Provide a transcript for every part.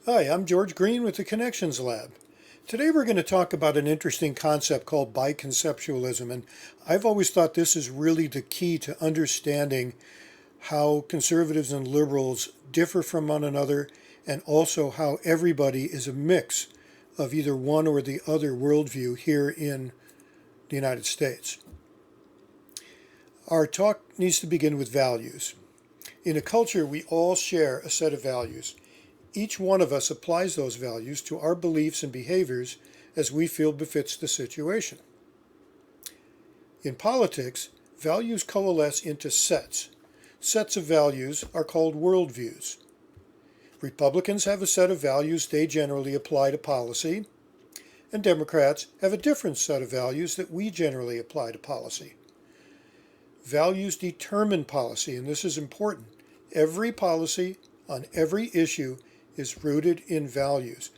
Hi, I'm George Green with the Connections Lab. Today we're going to talk about an interesting concept called biconceptualism, and I've always thought this is really the key to understanding how conservatives and liberals differ from one another, and also how everybody is a mix of either one or the other worldview here in the United States. Our talk needs to begin with values. In a culture, we all share a set of values. Each one of us applies those values to our beliefs and behaviors as we feel befits the situation. In politics, values coalesce into sets. Sets of values are called worldviews. Republicans have a set of values they generally apply to policy, and Democrats have a different set of values that we generally apply to policy. Values determine policy, and this is important. Every policy on every issue is rooted in values.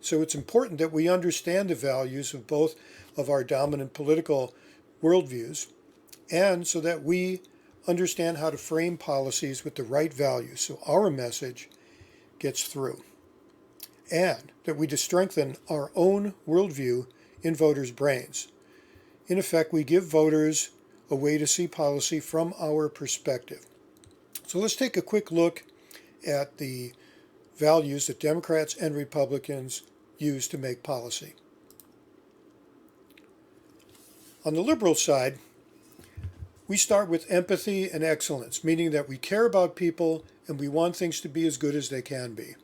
So it's important that we understand the values of both of our dominant political worldviews, and so that we understand how to frame policies with the right values so our message gets through, and that we strengthen our own worldview in voters' brains. In effect, we give voters a way to see policy from our perspective. So let's take a quick look at the values that Democrats and Republicans use to make policy. On the liberal side, we start with empathy and excellence, meaning that we care about people and we want things to be as good as they can be.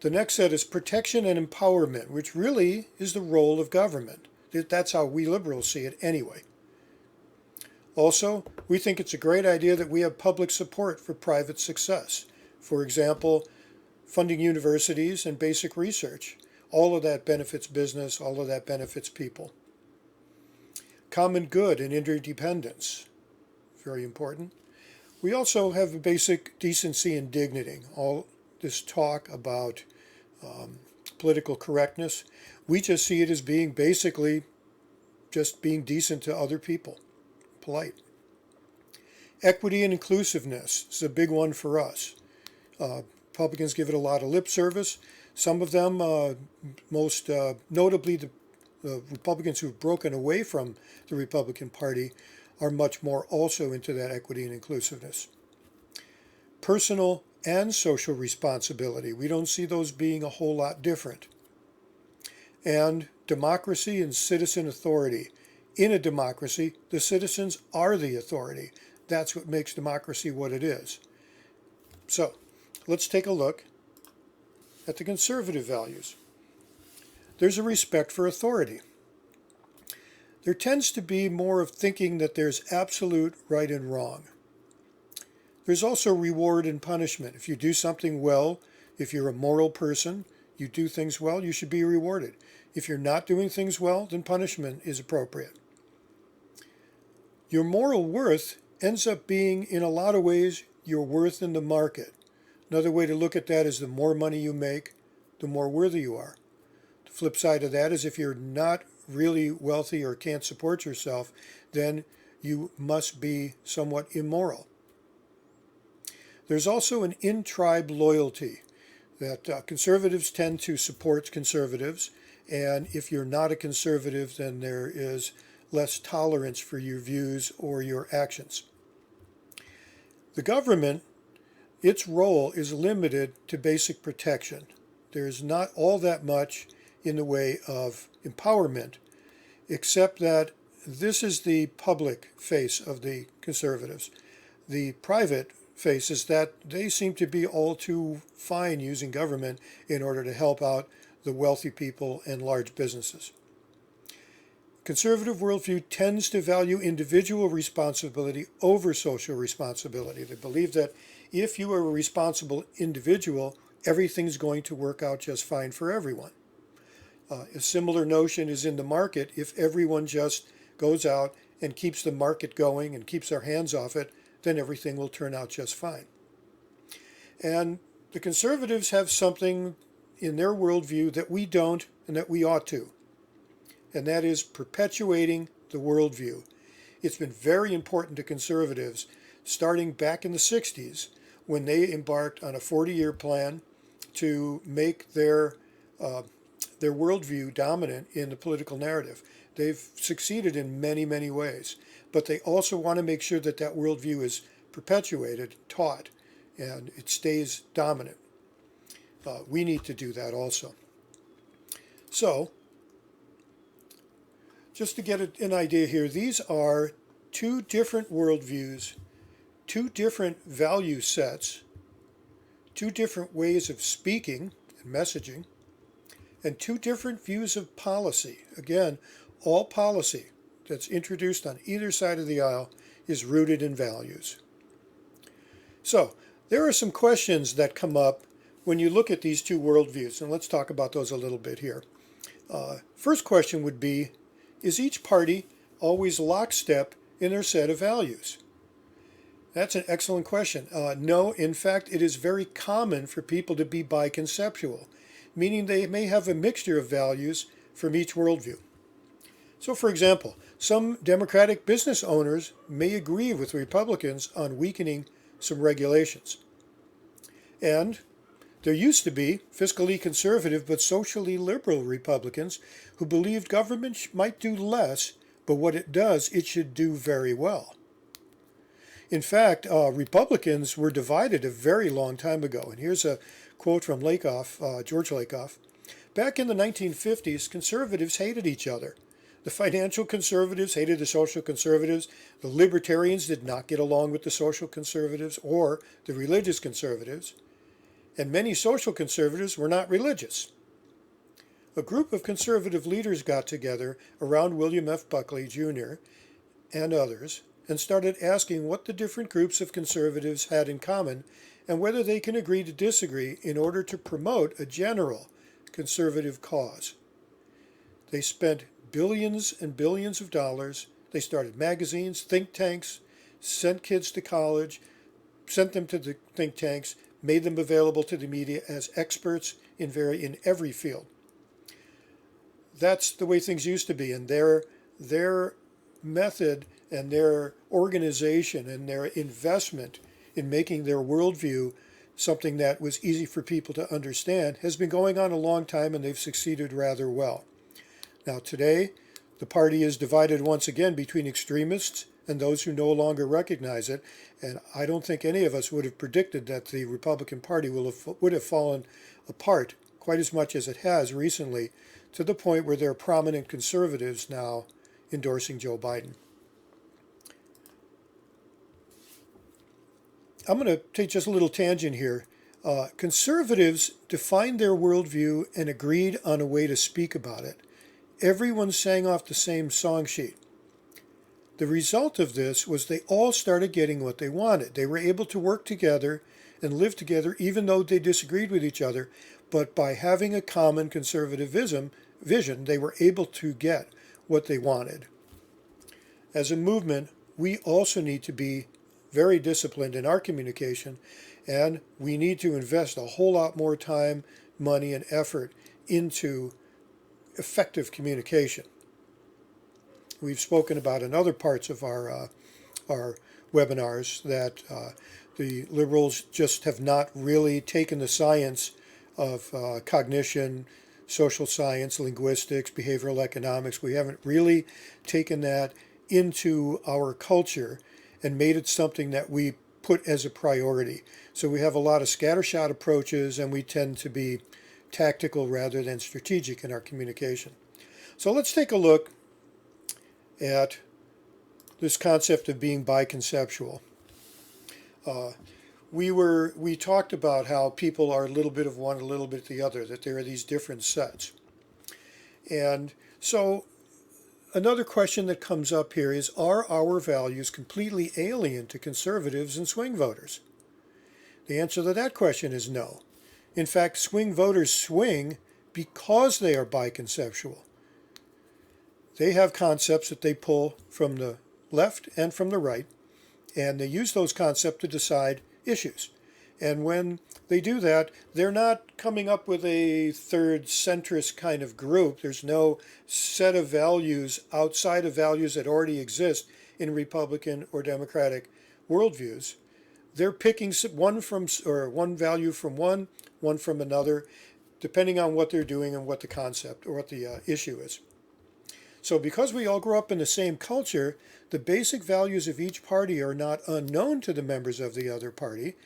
The next set is protection and empowerment, which really is the role of government. That's how we liberals see it anyway. Also, we think it's a great idea that we have public support for private success. For example, funding universities and basic research. All of that benefits business, all of that benefits people. Common good and interdependence, very important. We also have a basic decency and dignity. All this talk about political correctness, we just see it as being basically just being decent to other people, polite. Equity and inclusiveness is a big one for us. Republicans give it a lot of lip service. Some of them, most notably the Republicans who've broken away from the Republican Party, are much more also into that equity and inclusiveness. Personal and social responsibility. We don't see those being a whole lot different. And democracy and citizen authority. In a democracy, the citizens are the authority. That's what makes democracy what it is. So, let's take a look at the conservative values. There's a respect for authority. There tends to be more of thinking that there's absolute right and wrong. There's also reward and punishment. If you do something well, if you're a moral person, you do things well, you should be rewarded. If you're not doing things well, then punishment is appropriate. Your moral worth ends up being, in a lot of ways, your worth in the market. Another way to look at that is the more money you make, the more worthy you are. The flip side of that is if you're not really wealthy or can't support yourself, then you must be somewhat immoral. There's also an in-tribe loyalty that conservatives tend to support conservatives, and if you're not a conservative, then there is less tolerance for your views or your actions. The government, its role is limited to basic protection. There's not all that much in the way of empowerment, except that this is the public face of the conservatives. The private face is that they seem to be all too fine using government in order to help out the wealthy people and large businesses. Conservative worldview tends to value individual responsibility over social responsibility. They believe that if you are a responsible individual, everything's going to work out just fine for everyone. A similar notion is in the market. If everyone just goes out and keeps the market going and keeps their hands off it, then everything will turn out just fine. And the conservatives have something in their worldview that we don't and that we ought to, and that is perpetuating the worldview. It's been very important to conservatives starting back in the 60s when they embarked on a 40-year plan to make their worldview dominant in the political narrative. They've succeeded in many, many ways, but they also want to make sure that that worldview is perpetuated, taught, and it stays dominant. We need to do that also. So, just to get an idea here, these are two different worldviews, two different value sets, two different ways of speaking and messaging, and two different views of policy. Again, all policy that's introduced on either side of the aisle is rooted in values. So, there are some questions that come up when you look at these two worldviews, and let's talk about those a little bit here. First question would be, is each party always lockstep in their set of values? That's an excellent question. No, in fact, it is very common for people to be biconceptual, meaning they may have a mixture of values from each worldview. So, for example, some Democratic business owners may agree with Republicans on weakening some regulations. And there used to be fiscally conservative but socially liberal Republicans who believed government might do less, but what it does, it should do very well. In fact, Republicans were divided a very long time ago. And here's a quote from George Lakoff. Back in the 1950s, conservatives hated each other. The financial conservatives hated the social conservatives. The libertarians did not get along with the social conservatives or the religious conservatives. And many social conservatives were not religious. A group of conservative leaders got together around William F. Buckley, Jr. and others and started asking what the different groups of conservatives had in common and whether they can agree to disagree in order to promote a general conservative cause. They spent billions and billions of dollars. They started magazines, think tanks, sent kids to college, sent them to the think tanks, made them available to the media as experts in every field. That's the way things used to be, and their method and their organization and their investment in making their worldview something that was easy for people to understand has been going on a long time, and they've succeeded rather well. Now today, the party is divided once again between extremists and those who no longer recognize it, and I don't think any of us would have predicted that the Republican Party would have fallen apart quite as much as it has recently, to the point where there are prominent conservatives now endorsing Joe Biden. I'm going to take just a little tangent here. Conservatives defined their worldview and agreed on a way to speak about it. Everyone sang off the same song sheet. The result of this was they all started getting what they wanted. They were able to work together and live together even though they disagreed with each other, but by having a common conservative vision, they were able to get what they wanted. As a movement, we also need to be very disciplined in our communication, and we need to invest a whole lot more time, money, and effort into effective communication. We've spoken about in other parts of our webinars that the liberals just have not really taken the science of cognition, social science, linguistics, behavioral economics. We haven't really taken that into our culture and made it something that we put as a priority. So we have a lot of scattershot approaches, and we tend to be tactical rather than strategic in our communication. So let's take a look at this concept of being biconceptual. We talked about how people are a little bit of one, a little bit of the other, that there are these different sets. And so another question that comes up here is, are our values completely alien to conservatives and swing voters? The answer to that question is no. In fact, swing voters swing because they are biconceptual. They have concepts that they pull from the left and from the right, and they use those concepts to decide issues. And when they do that, they're not coming up with a third centrist kind of group. There's no set of values outside of values that already exist in Republican or Democratic worldviews. they're picking one value from one from another, depending on what they're doing and what the concept or what the issue is. So because we all grow up in the same culture, the basic values of each party are not unknown to the members of the other party,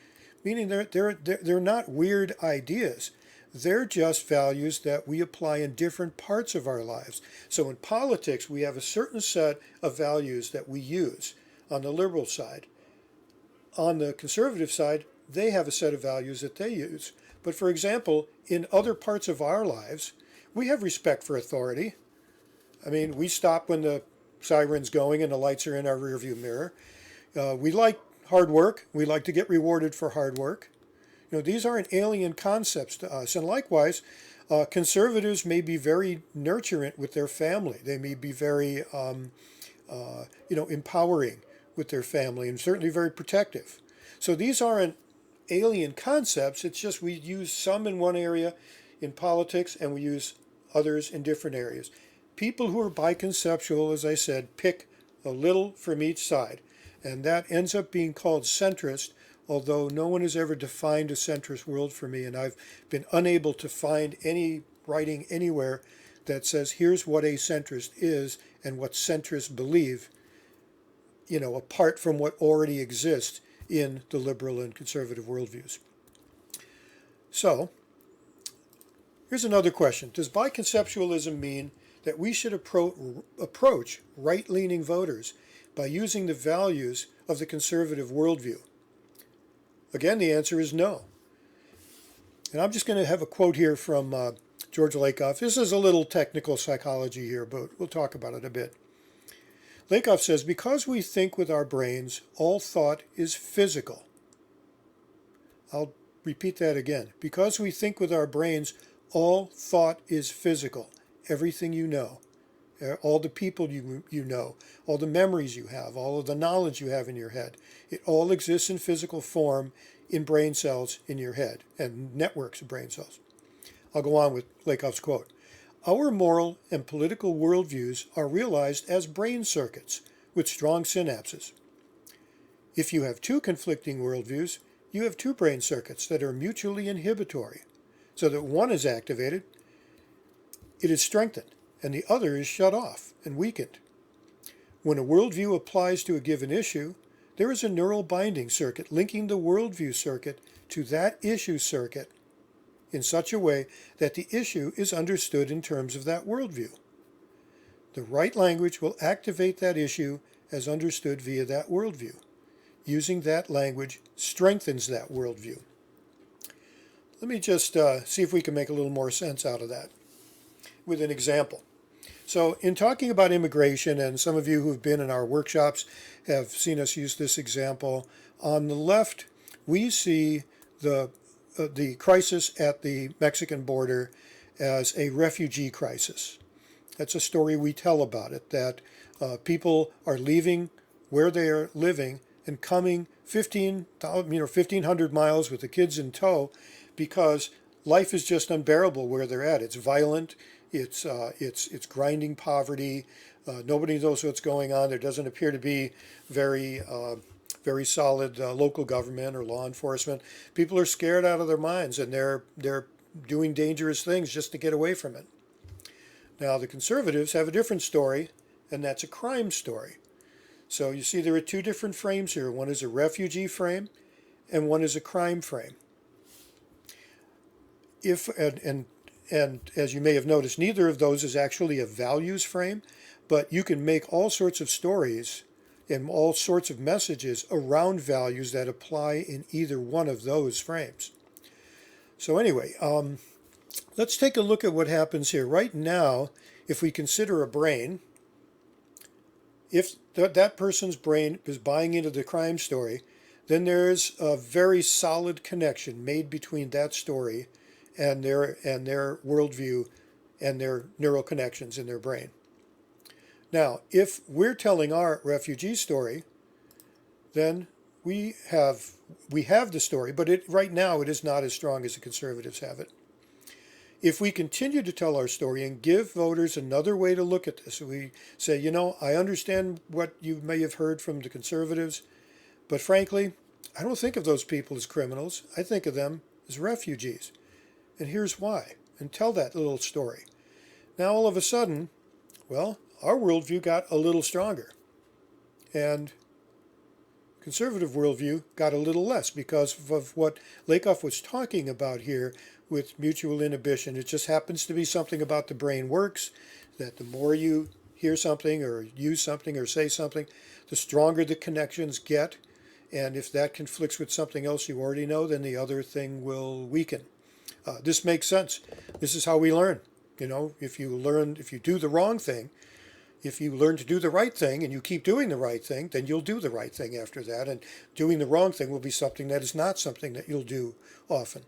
meaning they're not weird ideas. They're just values that we apply in different parts of our lives. So in politics, we have a certain set of values that we use on the liberal side. On the conservative side, they have a set of values that they use. But for example, in other parts of our lives, we have respect for authority. I mean, we stop when the siren's going and the lights are in our rearview mirror. We like hard work. We like to get rewarded for hard work. These aren't alien concepts to us. And likewise, conservatives may be very nurturant with their family. They may be very, empowering with their family, and certainly very protective. So these aren't alien concepts. It's just we use some in one area in politics, and we use others in different areas. People who are biconceptual, as I said, pick a little from each side, and that ends up being called centrist, although no one has ever defined a centrist world for me, and I've been unable to find any writing anywhere that says here's what a centrist is and what centrists believe, apart from what already exists in the liberal and conservative worldviews. So, here's another question. Does biconceptualism mean that we should approach right-leaning voters by using the values of the conservative worldview? Again, the answer is no. And I'm just going to have a quote here from George Lakoff. This is a little technical psychology here, but we'll talk about it a bit. Lakoff says, because we think with our brains, all thought is physical. I'll repeat that again. Because we think with our brains, all thought is physical. Everything you know, all the people you know, all the memories you have, all of the knowledge you have in your head, it all exists in physical form in brain cells in your head and networks of brain cells. I'll go on with Lakoff's quote. Our moral and political worldviews are realized as brain circuits with strong synapses. If you have two conflicting worldviews, you have two brain circuits that are mutually inhibitory, so that one is activated, it is strengthened, and the other is shut off and weakened. When a worldview applies to a given issue, there is a neural binding circuit linking the worldview circuit to that issue circuit in such a way that the issue is understood in terms of that worldview. The right language will activate that issue as understood via that worldview. Using that language strengthens that worldview. Let me just see if we can make a little more sense out of that with an example. So in talking about immigration, and some of you who have been in our workshops have seen us use this example, on the left we see the crisis at the Mexican border as a refugee crisis. That's a story we tell about it, that people are leaving where they are living and coming 1,500 miles with the kids in tow because life is just unbearable where they're at. It's violent, it's grinding poverty, nobody knows what's going on. There doesn't appear to be very solid local government or law enforcement. People are scared out of their minds, and they're doing dangerous things just to get away from it. Now, the conservatives have a different story, and that's a crime story. So you see there are two different frames here. One is a refugee frame, and one is a crime frame. And as you may have noticed, neither of those is actually a values frame, but you can make all sorts of stories and all sorts of messages around values that apply in either one of those frames. So anyway, let's take a look at what happens here. Right now, if we consider a brain, if that person's brain is buying into the crime story, then there's a very solid connection made between that story and their worldview and their neural connections in their brain. Now, if we're telling our refugee story, then we have the story, but right now it is not as strong as the conservatives have it. If we continue to tell our story and give voters another way to look at this, we say, I understand what you may have heard from the conservatives, but frankly, I don't think of those people as criminals. I think of them as refugees. And here's why. And tell that little story. Now, all of a sudden, well, our worldview got a little stronger. And conservative worldview got a little less because of what Lakoff was talking about here with mutual inhibition. It just happens to be something about the brain works, that the more you hear something or use something or say something, the stronger the connections get. And if that conflicts with something else you already know, then the other thing will weaken. This makes sense. This is how we learn. You know, if you do the wrong thing, if you learn to do the right thing and you keep doing the right thing, then you'll do the right thing after that. And doing the wrong thing will be something that is not something that you'll do often.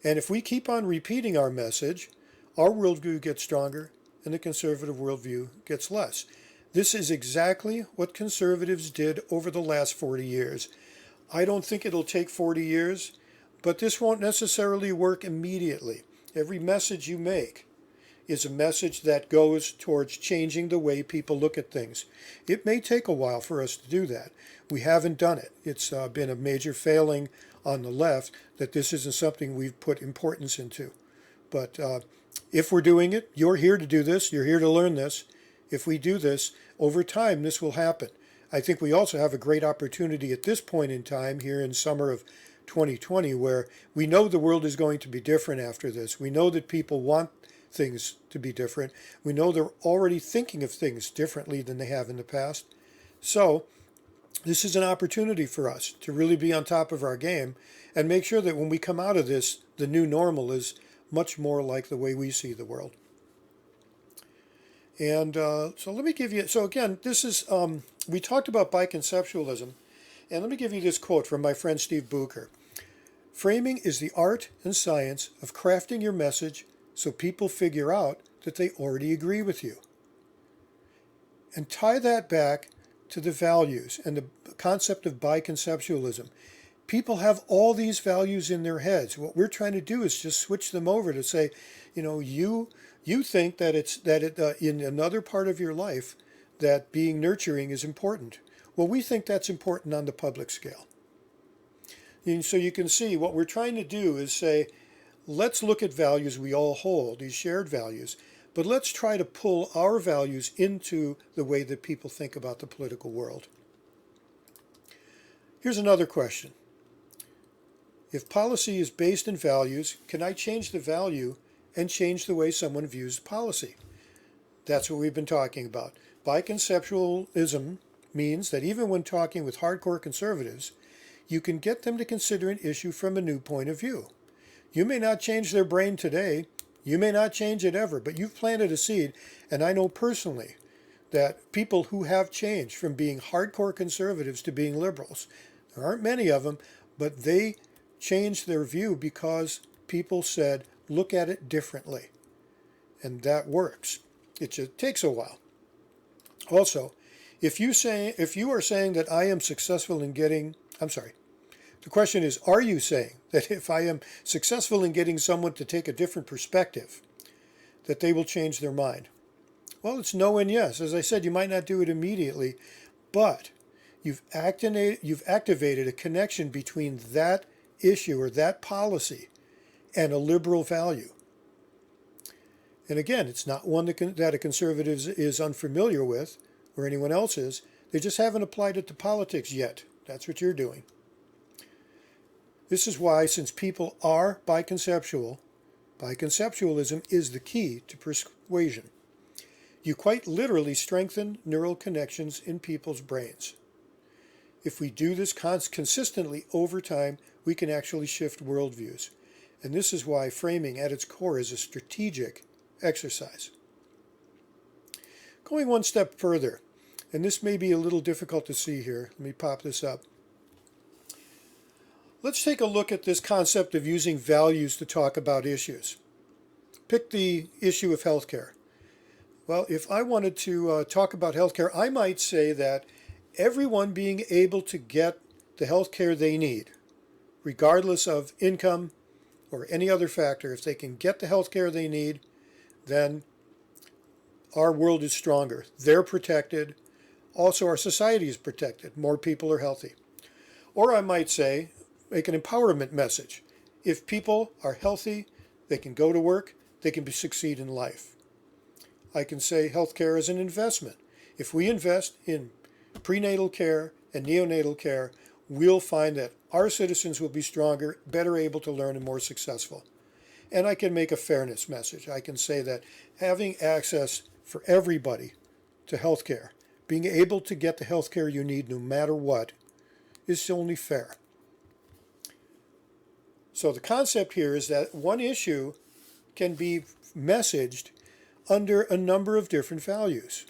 And if we keep on repeating our message, our worldview gets stronger and the conservative worldview gets less. This is exactly what conservatives did over the last 40 years. I don't think it'll take 40 years, but this won't necessarily work immediately. Every message you make is a message that goes towards changing the way people look at things. It may take a while for us to do that. We haven't done it. It's been a major failing on the left that this isn't something we've put importance into. But if we're doing it, you're here to do this. You're here to learn this. If we do this, over time, this will happen. I think we also have a great opportunity at this point in time here in summer of 2020 where we know the world is going to be different after this. We know that people want things to be different. We know they're already thinking of things differently than they have in the past. So this is an opportunity for us to really be on top of our game and make sure that when we come out of this, the new normal is much more like the way we see the world. And so let me give you, so again, this is, we talked about biconceptualism, and let me give you this quote from my friend Steve Bucher. Framing is the art and science of crafting your message so people figure out that they already agree with you. And tie that back to the values and the concept of biconceptualism. People have all these values in their heads. What we're trying to do is just switch them over to say, you know, you think that in another part of your life that being nurturing is important. Well, we think that's important on the public scale. And so you can see what we're trying to do is say, let's look at values we all hold, these shared values, but let's try to pull our values into the way that people think about the political world. Here's another question. If policy is based in values, can I change the value and change the way someone views policy? That's what we've been talking about. Biconceptualism means that even when talking with hardcore conservatives, you can get them to consider an issue from a new point of view. You may not change their brain today, you may not change it ever, but you've planted a seed, and I know personally that people who have changed from being hardcore conservatives to being liberals, there aren't many of them, but they changed their view because people said, look at it differently. And that works. It just takes a while. Also, if you are saying that I am successful in getting, the question is, are you saying that if I am successful in getting someone to take a different perspective, that they will change their mind? Well, it's no and yes. As I said, you might not do it immediately, but you've activated a connection between that issue or that policy and a liberal value. And again, it's not one that a conservative is unfamiliar with or anyone else is. They just haven't applied it to politics yet. That's what you're doing. This is why, since people are biconceptual, biconceptualism is the key to persuasion. You quite literally strengthen neural connections in people's brains. If we do this consistently over time, we can actually shift worldviews. And this is why framing at its core is a strategic exercise. Going one step further, and this may be a little difficult to see here. Let me pop this up. Let's take a look at this concept of using values to talk about issues. Pick the issue of healthcare. Well, if I wanted to talk about healthcare, I might say that everyone being able to get the healthcare they need, regardless of income or any other factor, if they can get the healthcare they need, then our world is stronger. They're protected. Also, our society is protected. More people are healthy. Or I might say, make an empowerment message. If people are healthy, they can go to work, they can succeed in life. I can say healthcare is an investment. If we invest in prenatal care and neonatal care, we'll find that our citizens will be stronger, better able to learn, and more successful. And I can make a fairness message. I can say that having access for everybody to healthcare, being able to get the healthcare you need no matter what, is only fair. So the concept here is that one issue can be messaged under a number of different values.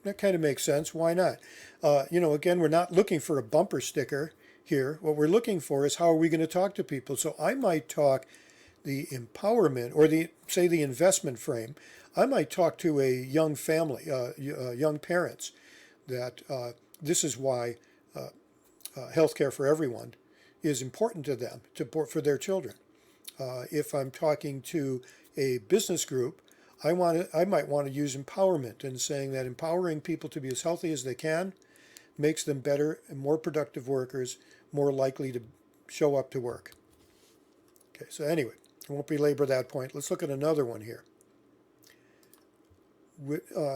That kind of makes sense. Why not? Again, we're not looking for a bumper sticker here. What we're looking for is how are we going to talk to people. So I might talk the empowerment or the investment frame. I might talk to a young family, young parents, that this is why healthcare for everyone is important to them, for their children. If I'm talking to a business group, I might want to use empowerment and saying that empowering people to be as healthy as they can makes them better and more productive workers, more likely to show up to work. Okay, so anyway, I won't belabor that point. Let's look at another one here.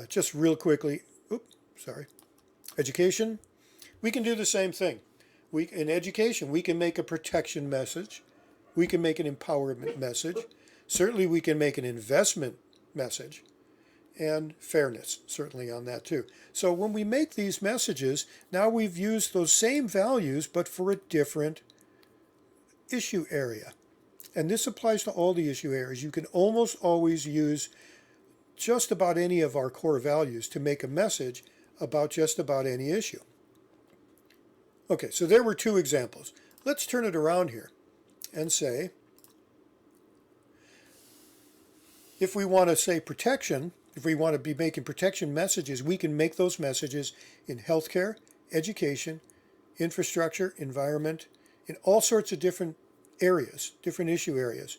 Just real quickly, education. We can do the same thing. In education, we can make a protection message. We can make an empowerment message. Certainly we can make an investment message, and fairness certainly on that too. So when we make these messages, now we've used those same values but for a different issue area. And this applies to all the issue areas. You can almost always use just about any of our core values to make a message about just about any issue. Okay, so there were two examples. Let's turn it around here and say, if we want to say protection, if we want to be making protection messages, we can make those messages in healthcare, education, infrastructure, environment, in all sorts of different areas, different issue areas.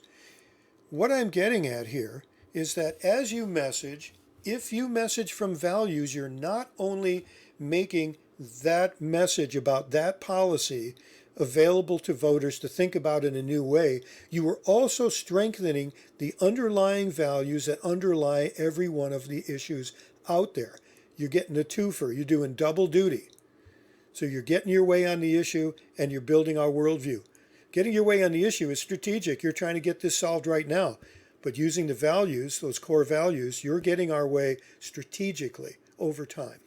What I'm getting at here is that as you message, if you message from values, you're not only making that message about that policy available to voters to think about in a new way, you are also strengthening the underlying values that underlie every one of the issues out there. You're getting a twofer. You're doing double duty. So you're getting your way on the issue and you're building our worldview. Getting your way on the issue is strategic. You're trying to get this solved right now. But using the values, those core values, you're getting our way strategically over time.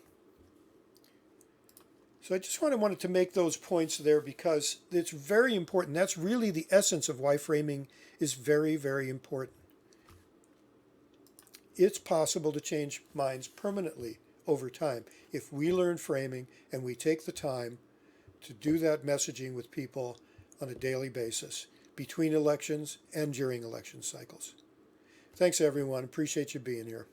So I just wanted to make those points there because it's very important. That's really the essence of why framing is very, very important. It's possible to change minds permanently over time if we learn framing and we take the time to do that messaging with people on a daily basis between elections and during election cycles. Thanks, everyone. Appreciate you being here.